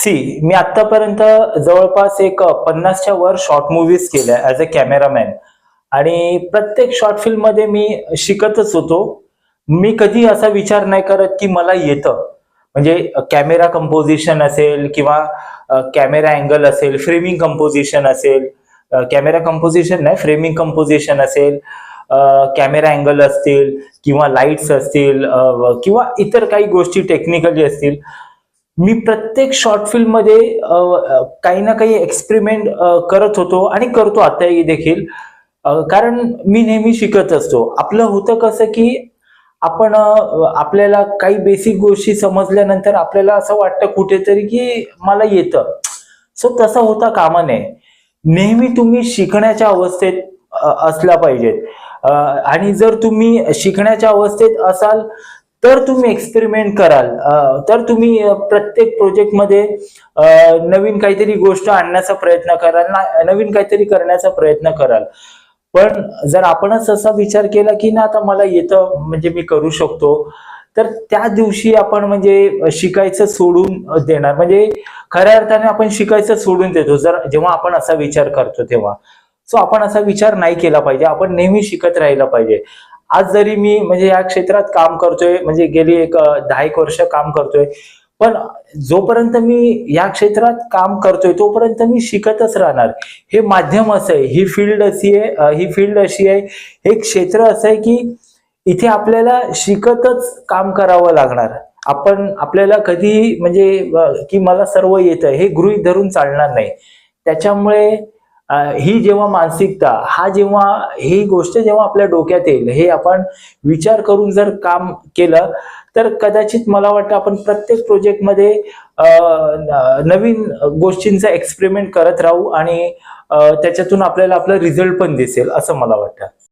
मी आतापर्यंत जवळपास एक 50च्या वर शॉर्ट मूव्हीज केल्या ऍज अ कॅमेरामॅन. आणि प्रत्येक शॉर्ट फिल्म मध्ये मी शिकतच होतो. मी कधी असा विचार नाही करत की मला येतं. म्हणजे कॅमेरा कंपोजिशन असेल किंवा कॅमेरा अँगल असेल, फ्रेमिंग कंपोजिशन असेल, कॅमेरा कंपोजिशन नाही, फ्रेमिंग कंपोजिशन असेल, कॅमेरा अँगल असतील किंवा लाईट्स असतील, किंवा इतर काही गोष्टी टेक्निकली असतील. मी प्रत्येक शॉर्ट फिल्म मध्ये काही ना काही एक्सपेरिमेंट करत होतो आणि करतो आताही देखील. कारण मी नेहमी शिकत असतो. आपलं होतं कसं की आपण आपल्याला काही बेसिक गोष्टी समजल्यानंतर आपल्याला असं वाटतं कुठेतरी की मला येतं. सो तसं होता कामा नये. नेहमी तुम्ही शिकण्याच्या अवस्थेत असला पाहिजेत. आणि जर तुम्ही शिकण्याच्या अवस्थेत असाल तर तुम्ही एक्सपेरिमेंट कराल, तर तुम्ही प्रत्येक प्रोजेक्टमध्ये नवीन काहीतरी गोष्ट आणण्याचा प्रयत्न कराल, नवीन काहीतरी करण्याचा प्रयत्न कराल. पण जर आपणच असा विचार केला की ना आता मला येतं म्हणजे मी करू शकतो, तर त्या दिवशी आपण म्हणजे शिकायचं सोडून देणार. म्हणजे खऱ्या अर्थाने आपण शिकायचं सोडून देतो जर जेव्हा आपण असा विचार करतो तेव्हा. सो आपण असा विचार नाही केला पाहिजे. आपण नेहमी शिकत राहिलं पाहिजे. आज जरी मी म्हणजे या क्षेत्रात काम करतोय, म्हणजे गेली एक 10 वर्ष काम करतोय, पण जोपर्यंत मी या क्षेत्रात काम करतोय तोपर्यंत मी शिकतच राहणार. हे माध्यम असं आहे, ही फील्ड अशी आहे, हे क्षेत्र असं आहे की इथे आपल्याला शिकतच काम करावं लागणार. आपल्याला कधी म्हणजे की मला सर्व येतं हे गृहीत धरून चालणार नाही. त्याच्यामुळे ही जेव्हा मानसिकता ही गोष्ट जेव्हा आपल्या डोक्यात येईल, हे आपण विचार करून जर काम केलं तर कदाचित मला वाटतं आपण प्रत्येक प्रोजेक्टमध्ये नवीन गोष्टींचा एक्सपेरिमेंट करत राहू आणि त्याच्यातून आपल्याला आपला रिझल्ट पण दिसेल असं मला वाटतं.